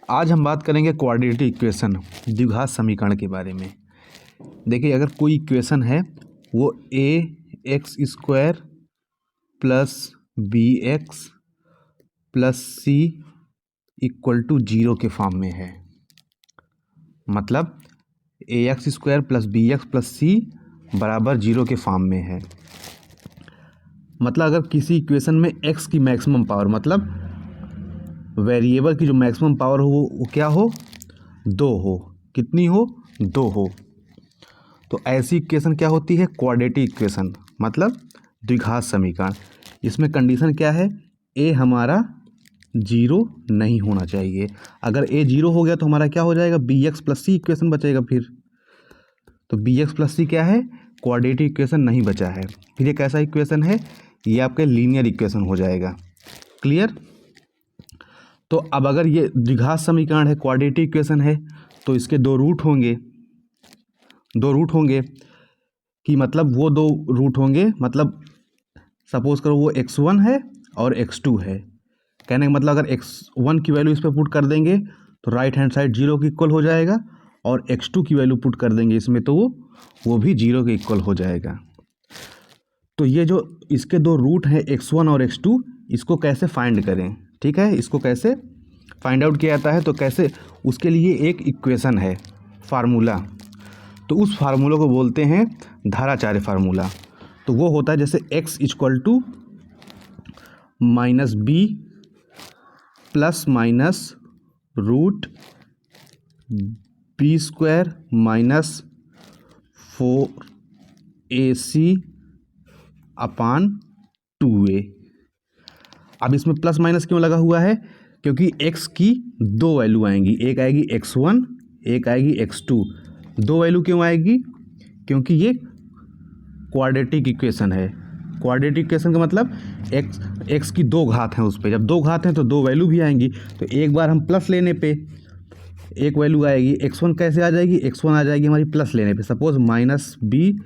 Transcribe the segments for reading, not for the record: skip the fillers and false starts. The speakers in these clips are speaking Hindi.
आज हम बात करेंगे क्वाड्रेटिक इक्वेशन द्विघात समीकरण के बारे में। देखिए, अगर कोई इक्वेशन है वो a x square plus B x plus C equal to zero के फॉर्म में है, मतलब a x square plus B x plus c बराबर जीरो के फॉर्म में है। मतलब अगर किसी इक्वेशन में एक्स की मैक्सिमम पावर, मतलब वेरिएबल की जो मैक्सिमम पावर हो वो क्या हो, 2 हो। कितनी हो, 2 हो। तो ऐसी इक्वेशन क्या होती है, क्वाड्रेटिक इक्वेशन, मतलब द्विघात समीकरण। इसमें कंडीशन क्या है, ए हमारा जीरो नहीं होना चाहिए। अगर ए जीरो हो गया तो हमारा क्या हो जाएगा, बी एक्स प्लस सी इक्वेशन बचेगा। फिर तो बी एक्स प्लस सी क्या है, क्वाड्रेटिक इक्वेशन नहीं बचा है। फिर ये कैसा इक्वेशन है, ये आपके लीनियर इक्वेशन हो जाएगा। क्लियर। तो अब अगर ये द्विघात समीकरण है, क्वाड्रेटिक इक्वेशन है, तो इसके दो रूट होंगे। कि मतलब वो दो रूट होंगे, मतलब सपोज करो वो x1 है और x2 है। कहने का मतलब अगर x1 की वैल्यू इस पर पुट कर देंगे तो राइट हैंड साइड जीरो के इक्वल हो जाएगा, और x2 की वैल्यू पुट कर देंगे इसमें तो वो भी जीरो के इक्वल हो जाएगा। तो ये जो इसके दो रूट हैं x1 और x2, इसको कैसे फाइंड करें, ठीक है, इसको कैसे फाइंड आउट किया जाता है, तो कैसे, उसके लिए एक इक्वेशन है, फार्मूला। तो उस फार्मूला को बोलते हैं धाराचार्य फार्मूला। तो वो होता है जैसे x equal to minus B plus minus root B square minus 4ac upon 2a। अब इसमें प्लस माइनस क्यों लगा हुआ है, क्योंकि x की दो वैल्यू आएंगी, एक आएगी x1, एक आएगी x2। दो वैल्यू क्यों आएगी, क्योंकि ये क्वाड्रेटिक इक्वेशन है। क्वाड्रेटिक इक्वेशन का मतलब x की दो घात हैं उस पर, जब दो घात हैं तो दो वैल्यू भी आएंगी। तो एक बार हम प्लस लेने पे एक वैल्यू आएगी, x1 कैसे आ जाएगी, x1 आ जाएगी हमारी प्लस लेने पे, suppose minus B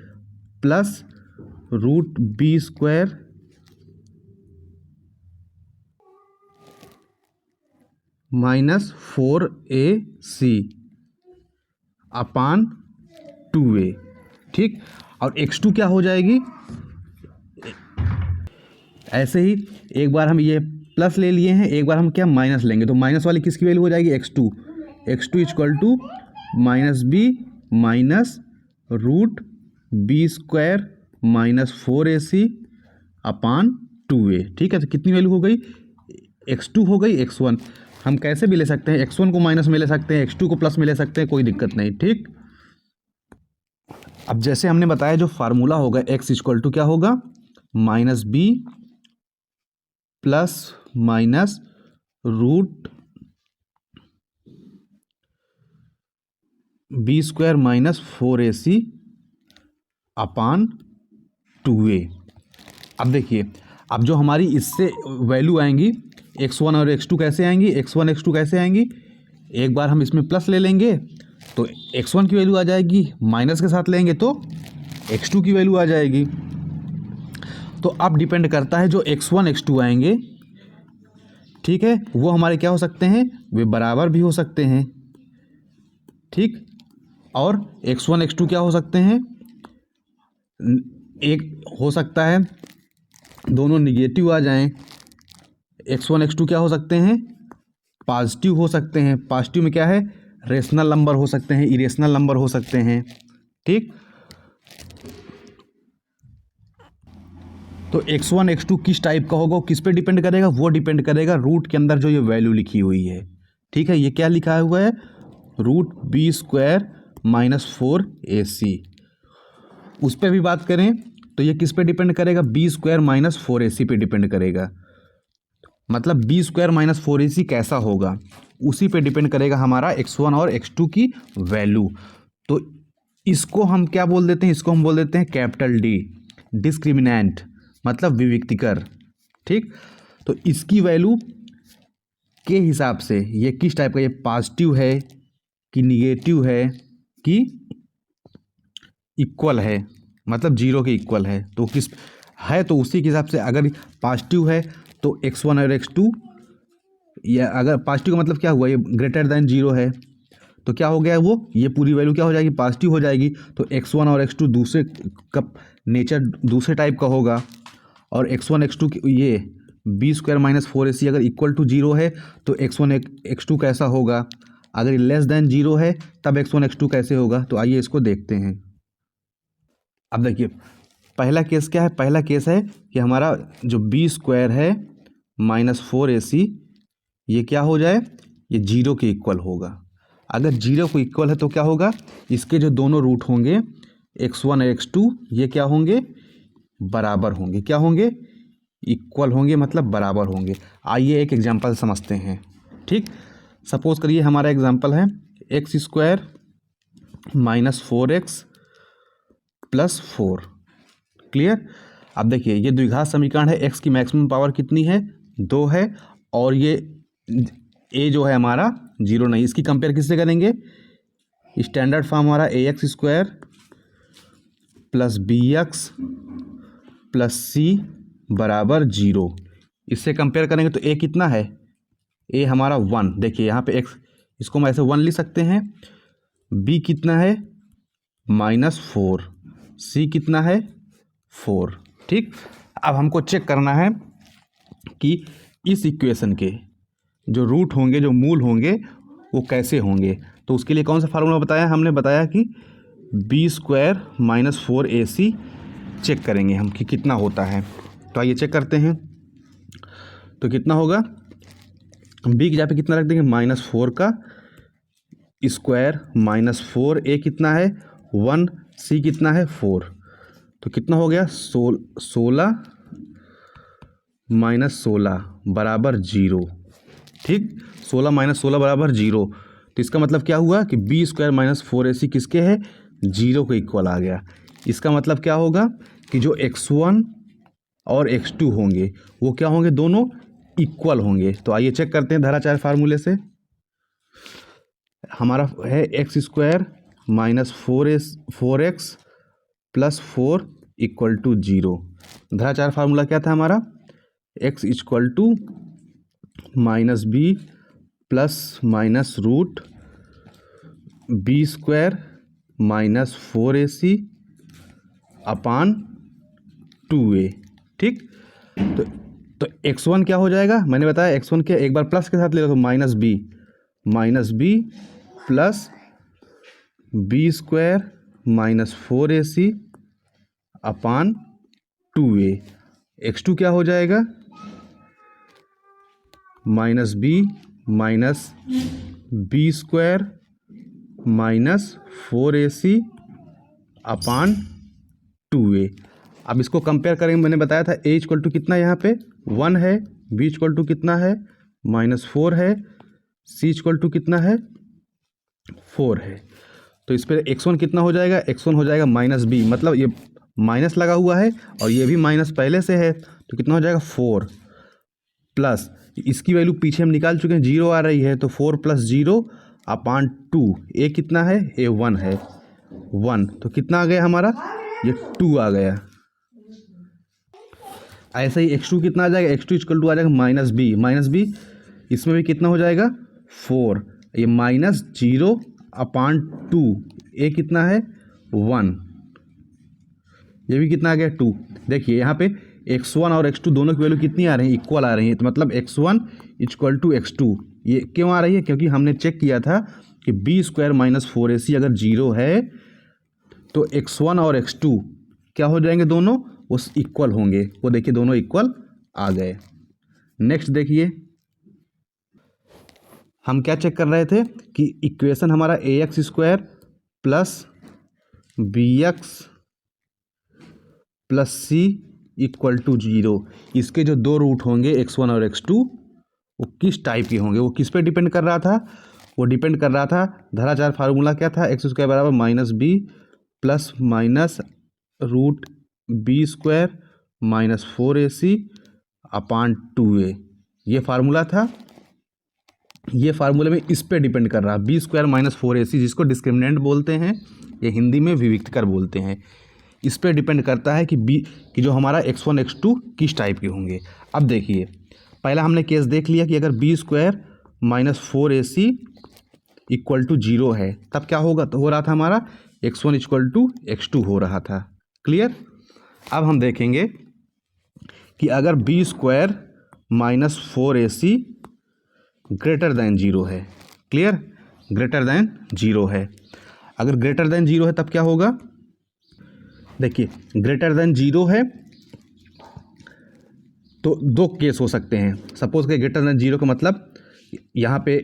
plus root B square minus 4ac upon 2a, ठीक। और x2 क्या हो जाएगी, ऐसे ही एक बार हम ये प्लस ले लिए हैं, एक बार हम क्या माइनस लेंगे, तो माइनस वाली किसकी वैल्यू हो जाएगी, x2 equal to minus B minus root B square minus 4ac upon 2a, ठीक है। तो कितनी वैल्यू हो गई, x2 हो गई, x1। हम कैसे भी ले सकते हैं, x1 को माइनस में ले सकते हैं, x2 को प्लस में ले सकते हैं, कोई दिक्कत नहीं, ठीक। अब जैसे हमने बताया जो फार्मूला होगा x इक्वल टू क्या होगा, minus B plus minus root B square minus 4ac upon 2a। अब देखिए, अब जो हमारी इससे वैल्यू आएंगी x1 और x2 कैसे आएंगी, x1 x2 कैसे आएंगी, एक बार हम इसमें प्लस ले लेंगे तो x1 की वैल्यू आ जाएगी, माइनस के साथ लेंगे तो x2 की वैल्यू आ जाएगी। तो अब डिपेंड करता है जो x1 x2 आएंगे, ठीक है, वो हमारे क्या हो सकते हैं, वे बराबर भी हो सकते हैं, ठीक। और x1 x2 क्या हो सकते हैं, एक हो सकता है दोनों निगेटिव आ जाएं। x1 x2 क्या हो सकते हैं, पॉजिटिव हो सकते हैं। पॉजिटिव में क्या है, रेशनल नंबर हो सकते हैं, इरेशनल नंबर हो सकते हैं, ठीक। तो x1 x2 किस टाइप का होगा, किस पे डिपेंड करेगा, वो डिपेंड करेगा रूट के अंदर जो ये वैल्यू लिखी हुई है, ठीक है। ये क्या लिखा हुआ है, root B square minus 4ac। उस पर भी बात करें तो ये किस पे डिपेंड करेगा, बी स्क्वायर माइनस 4ac पे डिपेंड करेगा। मतलब बी स्क्वायर माइनस 4ac कैसा होगा, उसी पे डिपेंड करेगा हमारा x1 और x2 की वैल्यू। तो इसको हम क्या बोल देते हैं, इसको हम बोल देते हैं कैपिटल डी, डिस्क्रिमिनेंट, मतलब विविक्तिकर, ठीक। तो इसकी वैल्यू के हिसाब से ये किस टाइप का, ये पॉजिटिव है कि निगेटिव है कि इक्वल है, मतलब जीरो के इक्वल है, तो किस है, तो उसी के हिसाब से अगर पॉजिटिव है तो x1 और x2 या अगर पॉजिटिव का मतलब क्या हुआ, ये ग्रेटर देन 0 है तो क्या हो गया वो, ये पूरी वैल्यू क्या हो जाएगी, पॉजिटिव हो जाएगी। तो x1 और x2 दूसरे का नेचर दूसरे टाइप का होगा, और x1 x2 ये बी स्क्वायर माइनस 4ac अगर इक्वल टू 0 है तो x1 x2 कैसा होगा, अगर लेस देन 0 है तब x1 x2 कैसे होगा। तो आइए इसको देखते हैं। अब देखिए पहला केस क्या है, पहला केस है कि हमारा जो बी स्क्वायर है माइनस 4ac ये क्या हो जाए, ये 0 के इक्वल होगा। अगर 0 को इक्वल है तो क्या होगा, इसके जो दोनों रूट होंगे x1 और x2 ये क्या होंगे, बराबर होंगे। क्या होंगे, इक्वल होंगे, मतलब बराबर होंगे। आइए एक एग्जांपल समझते हैं। ठीक, सपोज करिए हमारा एग्जांपल है x square minus 4x plus 4। Clear. अब देखिए ये द्विघात समीकरण है, एक्स की मैक्सिमम पावर कितनी है, 2 है, और ये ए जो है हमारा 0 नहीं। इसकी कंपेयर किससे करेंगे, स्टैंडर्ड फॉर्म हमारा a x square plus B x plus c बराबर 0। इससे कंपेयर करेंगे तो ए कितना है, ए हमारा 1। देखिए यहाँ पे एक्स, इसको हम ऐसे 1 लिख सकते हैं। बी कितना है, -4। सी कितना है, 4। ठीक, अब हमको चेक करना है कि इस इक्वेशन के जो रूट होंगे, जो मूल होंगे, वो कैसे होंगे। तो उसके लिए कौन सा फार्मूला बताया हमने, बताया कि B square minus 4ac check करेंगे हम कि कितना होता है। तो आइए चेक करते हैं। तो कितना होगा, बी की जगह पे कितना रख देंगे, -4 का स्क्वायर माइनस 4a कितना है 1, सी कितना है 4। तो कितना हो गया, 16 माइनस 16 बराबर 0। ठीक, 16 माइनस 16 बराबर 0। तो इसका मतलब क्या हुआ कि बी स्क्वायर माइनस 4ac किसके है, 0 के इक्वल आ गया। इसका मतलब क्या होगा कि जो x1 और x2 होंगे वो क्या होंगे, दोनों इक्वल होंगे। तो आइए चेक करते हैं धाराचार फार्मूले से। हमारा है x square minus 4x plus 4 equal to 0। धाराचार फार्मूला क्या था हमारा, x equal to minus B plus minus root B square minus 4ac upon 2a। ठीक, तो x1 क्या हो जाएगा, मैंने बताया x1 के एक बार प्लस के साथ ले लो तो minus B plus B square minus 4ac upon 2a। x2 क्या हो जाएगा, minus B square minus 4ac upon 2a। अब इसको कंपेयर करेंगे, मैंने बताया था a इक्वल टू कितना, यहाँ पे 1 है, b इक्वल टू कितना है -4 है, c इक्वल टू कितना है 4 है। तो इस पर x1 कितना हो जाएगा, x1 हो जाएगा -b, मतलब ये माइनस लगा हुआ है और ये भी माइनस पहले से है, तो कितना हो जाएगा 4 प्लस इसकी वैल्यू पीछे हम निकाल चुके हैं, 0 आ रही है, तो 4 प्लस 0 अपान 2। ए कितना है, ए 1 है, 1, तो कितना आ गया हमारा, ये 2 आ गया। ऐसे ही x2 कितना आ जाएगा, x2 इक्वल टू आ जाएगा -b, इसमें भी कितना हो जाएगा 4, ये -0 अपान 2, ए कितना है 1, ये भी कितना आ गया 2। देखिए यहाँ पे x1 और x2 दोनों की वैल्यू कितनी आ रही है, इक्वल आ रही है। तो मतलब x1 इक्वल टू x2, ये क्यों आ रही है, क्योंकि हमने चेक किया था कि बी स्क्वायर माइनस 4ac अगर 0 है तो x1 और x2 क्या हो जाएंगे, दोनों वो इक्वल होंगे। वो देखिए दोनों इक्वल आ गए। नेक्स्ट देखिए, हम क्या चेक कर रहे थे कि इक्वेशन हमारा ax square plus B x plus C equal to 0, इसके जो दो रूट होंगे x1 और x2 वो किस टाइप के होंगे, वो किस पे डिपेंड कर रहा था, वो डिपेंड कर रहा था, धाराचार फार्मूला क्या था, एक्स स्क्वायर बराबर -b plus minus root B square minus 4ac upon 2a। ये फार्मूला था। ये फार्मूले में इस पे डिपेंड कर रहा है, बी स्क्वायर माइनस 4ac जिसको डिस्क्रिमिनेंट बोलते हैं, ये हिंदी में विविक्तकर बोलते हैं। इस पे डिपेंड करता है कि जो हमारा x1 x2 किस टाइप के होंगे। अब देखिए पहला हमने केस देख लिया कि अगर B square minus 4ac equal to 0 है तब क्या होगा, तो हो रहा था हमारा x1 इक्वल टू x2 हो रहा था। क्लियर। अब हम देखेंगे कि अगर B square minus 4ac greater than 0 है। क्लियर, ग्रेटर दैन 0 है। अगर ग्रेटर दैन 0 है तब क्या होगा, देखिए ग्रेटर दैन 0 है तो दो केस हो सकते हैं। सपोज कि ग्रेटर दैन 0 का मतलब यहाँ पे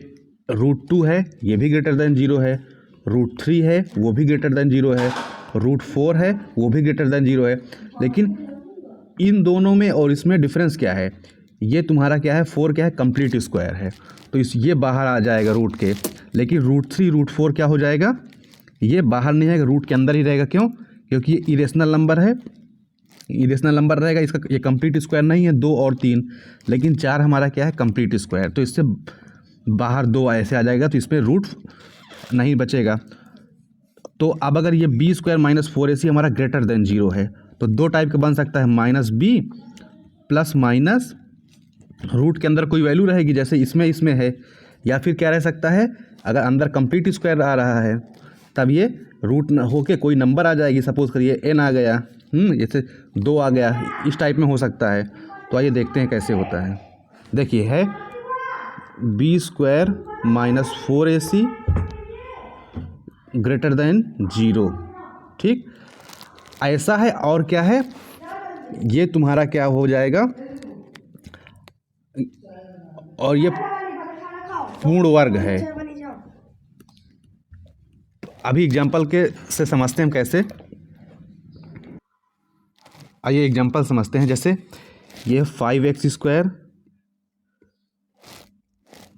√2 है, ये भी ग्रेटर दैन 0 है, √3 है वो भी ग्रेटर दैन 0 है, √4 है वो भी ग्रेटर दैन 0 है। लेकिन इन दोनों में और इसमें डिफरेंस क्या है, ये तुम्हारा क्या है 4 क्या है कंप्लीट स्क्वायर है, तो इस ये बाहर आ जाएगा रूट के। लेकिन √3 √4 क्या हो जाएगा, ये बाहर नहीं आएगा, रूट के अंदर ही रहेगा। क्यों, क्योंकि ये इरेशनल नंबर है, इरेशनल नंबर रहेगा, इसका ये कंप्लीट स्क्वायर नहीं है 2 और 3, लेकिन 4 हमारा क्या है कंप्लीट स्क्वायर, तो इससे बाहर 2 ऐसे आ जाएगा, तो इसमें रूट नहीं बचेगा। तो अब अगर ये बी स्क्वायर माइनस 4ac हमारा ग्रेटर देन 0 है तो दो टाइप का बन सकता है, minus B plus minus root के अंदर कोई वैल्यू रहेगी जैसे इसमें है, या फिर क्या रह सकता है, अगर अंदर कंप्लीट स्क्वायर आ रहा है तब ये रूट न होके कोई नंबर आ जाएगी, सपोज करिए n आ गया, जैसे 2 आ गया, इस टाइप में हो सकता है। तो आइए देखते हैं कैसे होता है। देखिए है B square minus 4ac greater than 0, ठीक ऐसा है। और क्या है, ये तुम्हारा क्या हो जाएगा, और ये पूर्ण वर्ग है। अभी एग्जाम्पल के से समझते हैं हम कैसे। आइए एग्जाम्पल समझते हैं। जैसे ये 5x square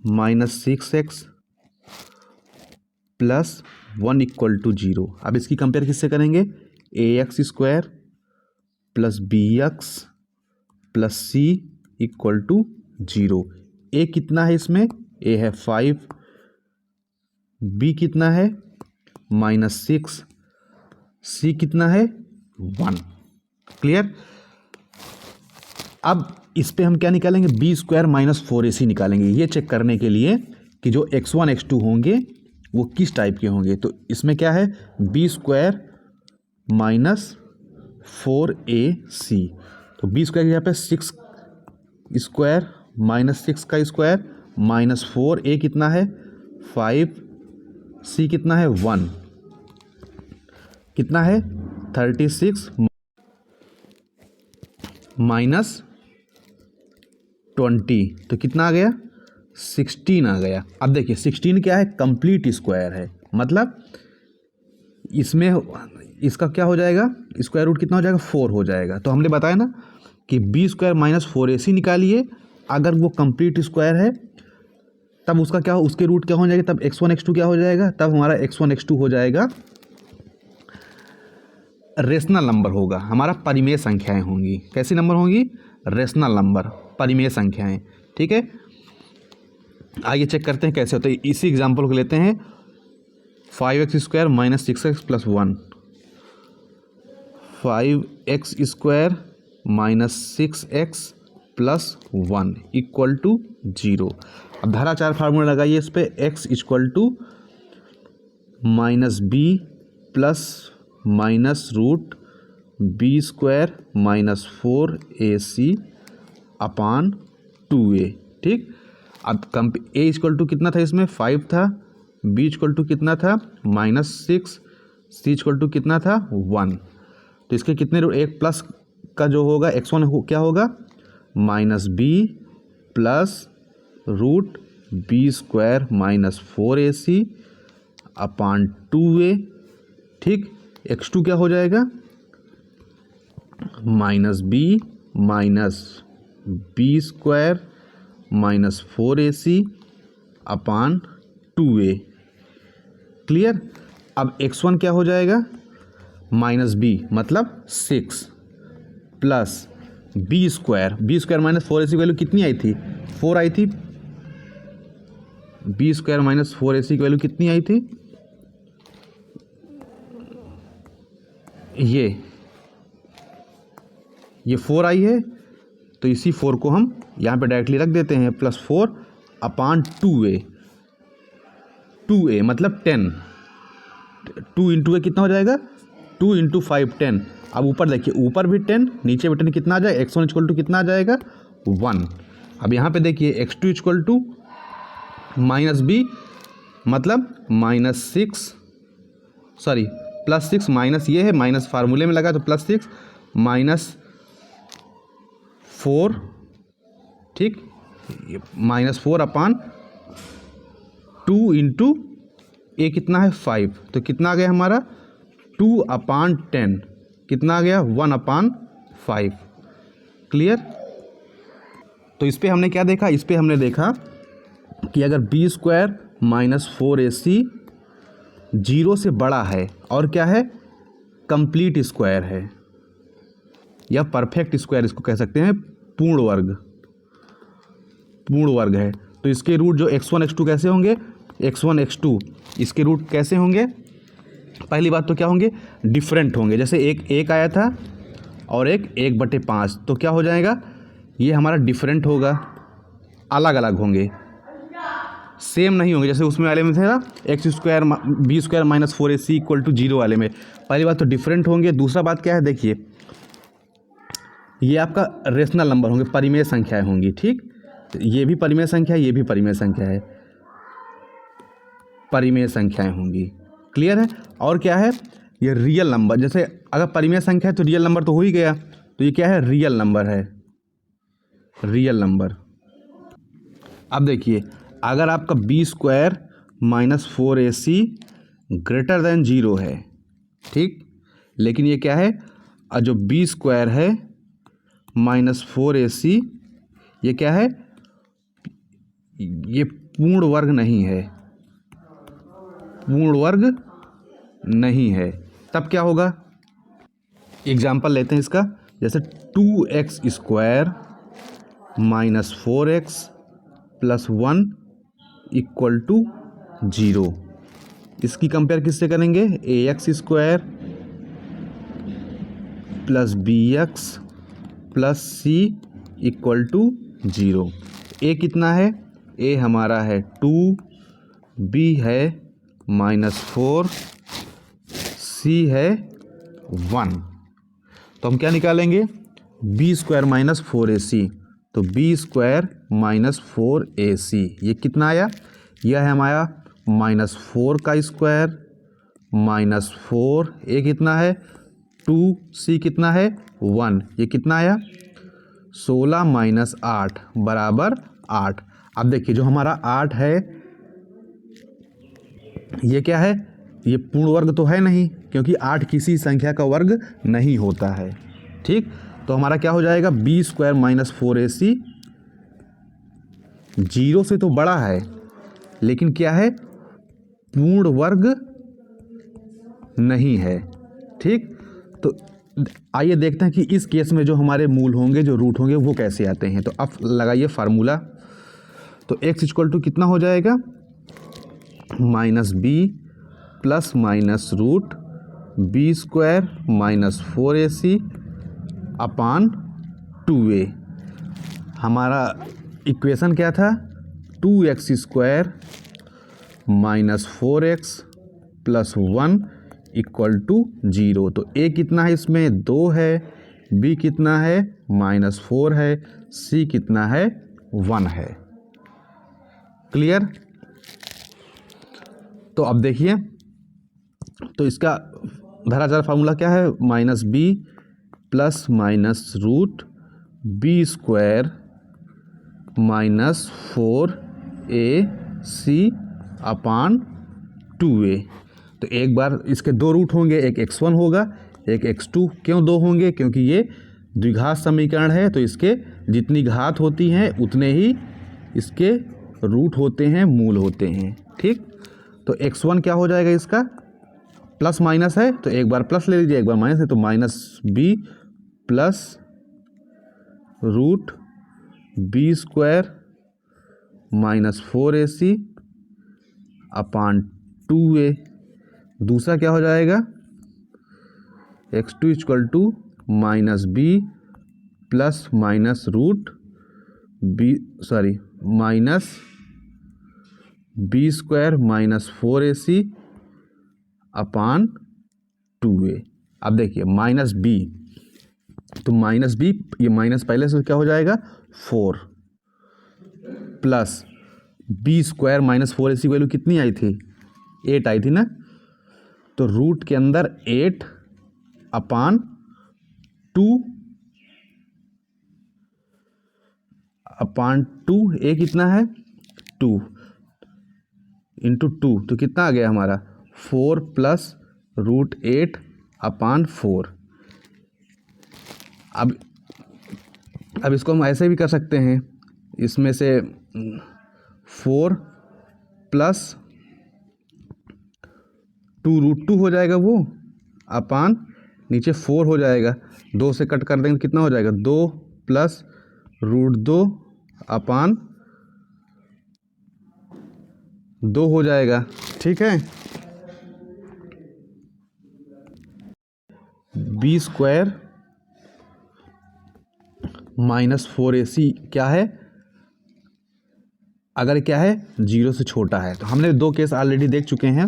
minus 6x plus 1 equal to 0। अब इसकी कंपेयर किससे करेंगे, ax square plus bx plus c equal to 0। a कितना है इसमें, a है 5, b कितना है -6, c कितना है 1। क्लियर। अब इस पे हम क्या निकालेंगे, बी स्क्वायर माइनस 4ac निकालेंगे, ये चेक करने के लिए कि जो x1 x2 होंगे वो किस टाइप के होंगे। तो इसमें क्या है, बी स्क्वायर माइनस 4ac, तो बी स्क्वायर यहाँ पे 6 स्क्वायर माइनस 6 का स्क्वायर माइनस 4a कितना है 5, c कितना है 1, कितना है 36 माइनस 20, तो कितना आ गया 16 आ गया। अब देखिए 16 क्या है, कंप्लीट स्क्वायर है, मतलब इसमें इसका क्या हो जाएगा, स्क्वायर रूट कितना हो जाएगा 4 हो जाएगा। तो हमने बताया ना कि बी स्क्वायर माइनस 4ac निकालिए, अगर वो कंप्लीट स्क्वायर है तब उसका क्या हो, उसके रूट क्या हो जाएगा, तब x1 x2 क्या हो जाएगा, तब हमारा x1 x2 हो जाएगा रेशनल नंबर होगा, हमारा परिमेय संख्याएं होंगी। कैसी नंबर होंगी, रेशनल नंबर, परिमेय संख्याएं। ठीक है, आइए चेक करते हैं कैसे होता है। इसी एग्जांपल को लेते हैं, 5x square minus 6x plus 1, 5x square minus 6x plus 1 equal to 0। अब धाराचार फार्मूला लगाइए इस पर, x equal to minus B plus minus root B square minus 4ac upon 2a। ठीक, अब a इक्वल टू कितना था, इसमें 5 था, b इक्वल टू कितना था -6, c इक्वल टू कितना था 1। तो इसके कितने रूट, एक प्लस का जो होगा x1 क्या होगा minus B plus root B square minus 4ac upon 2a। ठीक, x2 क्या हो जाएगा minus B square minus 4ac upon 2a। Clear. अब x1 क्या हो जाएगा माइनस बी मतलब 6 plus B square minus 4ac value कितनी आई थी 4 आई थी, बी स्क्वायर माइनस 4ac की वैल्यू कितनी आई थी, ये 4 आई है, तो इसी 4 को हम यहाँ पे डायरेक्टली रख देते हैं, +4 अपान 2a। 2a मतलब 10, 2 इंटू ए कितना हो जाएगा, 2 इंटू 5 10। अब ऊपर देखिए, ऊपर भी 10 नीचे भी 10, कितना आ जाएगा, x1 इक्वल टू कितना आ जाएगा 1। अब यहाँ पे देखिए x2 इक्वल टू -b मतलब -6, सॉरी +6 माइनस ये है, माइनस फार्मूले में लगा तो +6 -4, ठीक, -4 अपान 2 इंटू ए कितना है 5, तो कितना आ गया हमारा 2 अपान 10, कितना आ गया 1 अपान 5। क्लियर। तो इस पे हमने क्या देखा, इस पे हमने देखा कि अगर b² - 4ac 0 से बड़ा है और क्या है, कंप्लीट स्क्वायर है या परफेक्ट स्क्वायर इसको कह सकते हैं, पूर्ण वर्ग है, तो इसके रूट जो x1 x2 कैसे होंगे, x1 x2 इसके रूट कैसे होंगे, पहली बात तो क्या होंगे, डिफरेंट होंगे। जैसे एक आया था और एक 1/5, तो क्या हो जाएगा, ये हमारा डिफरेंट होगा, अलग अलग होंगे, सेम नहीं होंगे। जैसे उसमें वाले में थे ना b² - 4ac = 0 वाले में, पहली बात तो डिफरेंट होंगे। दूसरा बात क्या है, देखिए ये आपका रेशनल नंबर होंगे, परिमेय संख्याएं होंगी, ठीक, ये भी परिमेय संख्या है, ये भी परिमेय संख्या है, परिमेय संख्याएं होंगी। क्लियर है। और क्या है, ये रियल नंबर, जैसे अगर परिमेय संख्या है तो रियल नंबर तो हो ही गया, तो ये क्या है, रियल नंबर है, रियल नंबर। अब देखिए अगर आपका b² - 4ac > 0 है, ठीक, लेकिन ये क्या है, जो b² है -4ac ये क्या है, ये पूर्ण वर्ग नहीं है, पूर्ण वर्ग नहीं है, तब क्या होगा, एग्जाम्पल लेते हैं इसका, जैसे 2x² - 4x + 1 = 0। इसकी कंपेयर किससे करेंगे, ax² + bx + c = 0। a कितना है, a हमारा है 2, b है -4, c है 1। तो हम क्या निकालेंगे, b² - 4ac, तो b² - 4ac ये कितना आया, यह है हमारा -4 का स्क्वायर -4, a कितना है 2, c कितना है 1, ये कितना आया 16 - 8 = 8। अब देखिए जो हमारा 8 है ये क्या है, ये पूर्ण वर्ग तो है नहीं, क्योंकि 8 किसी संख्या का वर्ग नहीं होता है, ठीक, तो हमारा क्या हो जाएगा, b² - 4ac 0 से तो बड़ा है लेकिन क्या है, पूर्ण वर्ग नहीं है, ठीक। तो आइए देखते हैं कि इस केस में जो हमारे मूल होंगे, जो रूट होंगे, वो कैसे आते हैं। तो अब लगाइए फार्मूला, तो x = कितना हो जाएगा, -b + root b² - 4ac upon 2a। हमारा इक्वेशन क्या था, 2x² - 4x + 1 = 0। तो a कितना है, इसमें 2 है, b कितना है -4 है, c कितना है 1 है। क्लियर। तो अब देखिए, तो इसका धराचार फार्मूला क्या है, -b + root b² - 4ac upon 2a। तो एक बार इसके दो रूट होंगे, एक x1 होगा, एक x2। क्यों दो होंगे, क्योंकि ये द्विघात समीकरण है, तो इसके जितनी घात होती हैं उतने ही इसके रूट होते हैं, मूल होते हैं, ठीक। तो x1 क्या हो जाएगा, इसका प्लस माइनस है तो एक बार प्लस ले लीजिए, एक बार माइनस है तो -b + root b² - 4ac upon 2a। दूसरा क्या हो जाएगा, x2 = -b plus minus root minus B square minus 4ac upon 2a। अब देखिए माइनस बी, तो माइनस बी, ये माइनस पहले से क्या हो जाएगा 4 plus B square minus 4ac value कितनी आई थी 8 आई थी ना, तो रूट के अंदर 8 अपान 2 ए कितना है 2 इंटू 2, तो कितना आ गया हमारा 4 प्लस रूट 8 अपान 4। अब इसको हम ऐसे भी कर सकते हैं, इसमें से 4 प्लस 2 रूट 2 हो जाएगा वो अपान नीचे 4 हो जाएगा, 2 से कट कर देंगे कितना हो जाएगा 2 प्लस रूट 2 अपान 2 हो जाएगा। ठीक है, बी स्क्वायर माइनस 4ac क्या है, अगर क्या है 0 से छोटा है, तो हमने 2 केस ऑलरेडी देख चुके हैं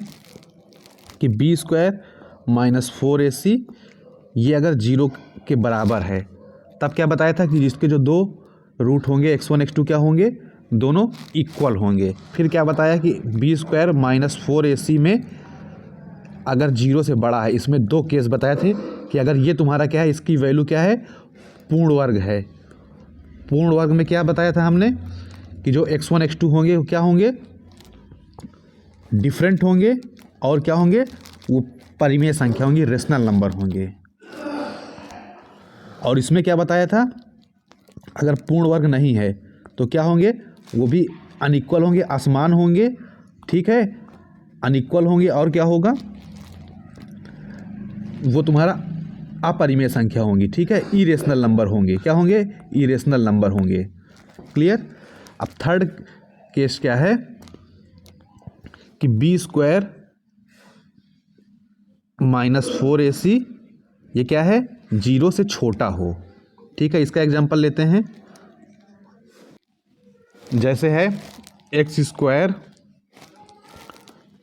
कि बी स्क्वायर माइनस 4ac ये अगर 0 के बराबर है, तब क्या बताया था कि जिसके जो 2 रूट होंगे x1 x2 क्या होंगे, दोनों इक्वल होंगे। फिर क्या बताया कि बी स्क्वायर माइनस 4ac में अगर 0 से बड़ा है, इसमें 2 केस बताए थे कि अगर ये तुम्हारा क्या है, इसकी वैल्यू क्या है पूर्ण वर्ग है। पूर्ण वर्ग में क्या बताया था हमने कि जो x1 x2 होंगे वो क्या होंगे डिफरेंट होंगे, और क्या होंगे वो परिमेय संख्या होंगी, रेशनल नंबर होंगे। और इसमें क्या बताया था अगर पूर्ण वर्ग नहीं है तो क्या होंगे, वो भी अनइक्वल होंगे, असमान होंगे। ठीक है, अनइक्वल होंगे, और क्या होगा वो तुम्हारा अपरिमेय संख्या होंगी। ठीक है, इरेशनल नंबर होंगे, क्या होंगे इरेशनल नंबर होंगे। क्लियर। अब थर्ड केस क्या है कि बी स्क्वायर माइनस 4ac ये क्या है 0 से छोटा हो। ठीक है, इसका एग्जांपल लेते हैं, जैसे है x square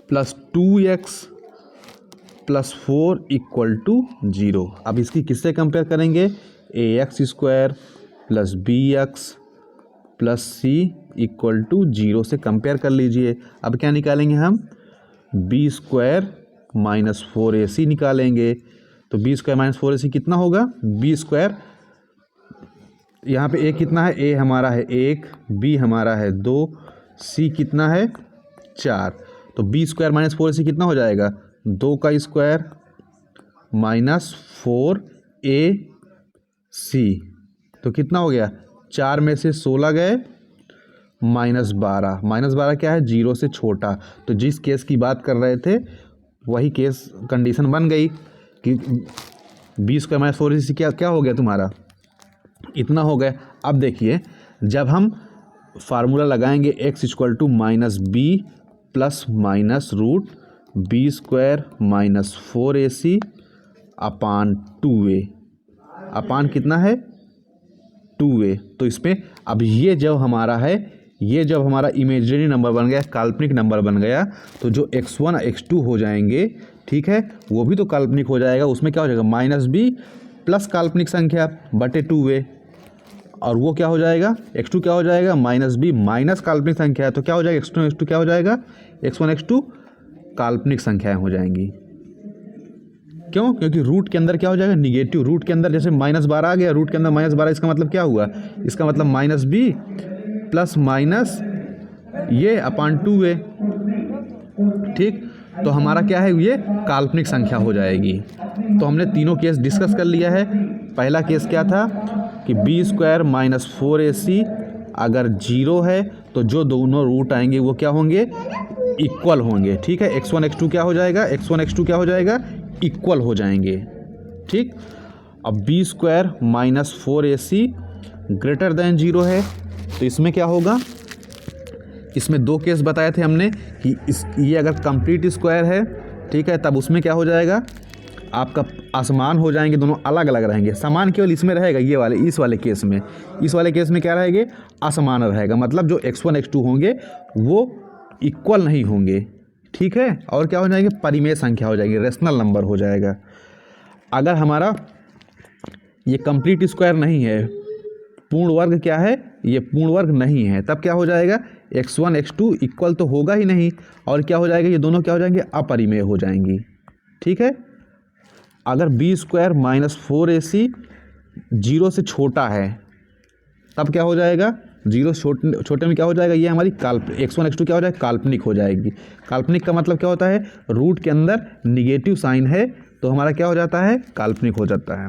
plus 2x plus 4 equal to 0। अब इसकी किससे कंपेयर करेंगे, ax square plus bx plus c equal to 0 से कंपेयर कर लीजिए। अब क्या निकालेंगे हम, बी स्क्वायर माइनस 4ac निकालेंगे। तो बी स्क्वायर माइनस 4ac कितना होगा, बी स्क्वायर यहाँ पे a कितना है, a हमारा है 1, b हमारा है 2, c कितना है 4। तो बी स्क्वायर माइनस 4ac कितना हो जाएगा, 2 का स्क्वायर माइनस 4ac, तो कितना हो गया 4 में से 16 गए माइनस 12। माइनस 12 क्या है 0 से छोटा। तो जिस केस की बात कर रहे थे वही केस कंडीशन बन गई कि बी स्क्वायर माइनस 4ac क्या हो गया तुम्हारा, इतना हो गया। अब देखिए जब हम फार्मूला लगाएंगे x equal to minus B plus minus root B square minus 4ac upon 2a upon कितना है 2a। तो इसमें अब ये जब हमारा है, ये जब हमारा इमेजिनरी नंबर बन गया, काल्पनिक नंबर बन गया, तो जो x1 x2 हो जाएंगे, ठीक है, वो भी तो काल्पनिक हो जाएगा। उसमें क्या हो जाएगा माइनस बी प्लस काल्पनिक संख्या बटे 2a, और वो क्या हो जाएगा x2 क्या हो जाएगा माइनस बी माइनस काल्पनिक संख्या है, तो क्या हो जाएगा x2 x2 क्या हो जाएगा x1 x2 काल्पनिक संख्याएं हो जाएंगी। क्यों, क्योंकि रूट के अंदर क्या हो जाएगा निगेटिव। रूट के अंदर जैसे माइनस 12 आ गया, रूट के अंदर माइनस 12, इसका मतलब क्या हुआ, इसका मतलब माइनस बी प्लस माइनस ये अपान 2a। ठीक, तो हमारा क्या है ये काल्पनिक संख्या हो जाएगी। तो हमने तीनों केस डिस्कस कर लिया है। पहला केस क्या था कि बी स्क्वायर माइनस 4ac अगर 0 है तो जो दोनों रूट आएंगे वो क्या होंगे इक्वल होंगे। ठीक है, x1 x2 क्या हो जाएगा, x1 x2 क्या हो जाएगा इक्वल हो जाएंगे। ठीक, अब B square minus 4ac greater than 0 है, तो इसमें क्या होगा, इसमें 2 केस बताए थे हमने कि ये अगर कंप्लीट स्क्वायर है, ठीक है, तब उसमें क्या हो जाएगा आपका असमान हो जाएंगे, दोनों अलग अलग रहेंगे। समान केवल इसमें रहेगा, ये वाले इस वाले केस में। इस वाले केस में क्या रहेंगे, असमान रहेगा, मतलब जो x1 x2 होंगे वो इक्वल नहीं होंगे, ठीक है। और क्या हो जाएंगे, परिमेय संख्या हो जाएगी, रेशनल नंबर हो जाएगा। अगर हमारा ये कंप्लीट स्क्वायर नहीं है, पूर्ण वर्ग क्या है, ये पूर्ण वर्ग नहीं है, तब क्या हो जाएगा, x1 x2 इक्वल तो होगा ही नहीं, और क्या हो जाएगा, ये दोनों क्या हो जाएंगे, अपरिमेय हो जाएंगी, ठीक है। अगर बी स्क्वायर माइनस 4ac 0 से छोटा है, तब क्या हो जाएगा, 0 से छोटे में क्या हो जाएगा, ये हमारी x1 x2 क्या हो जाएगा, काल्पनिक हो जाएगी। काल्पनिक का मतलब क्या होता है, रूट के अंदर निगेटिव साइन है तो हमारा क्या हो जाता है, काल्पनिक हो जाता है।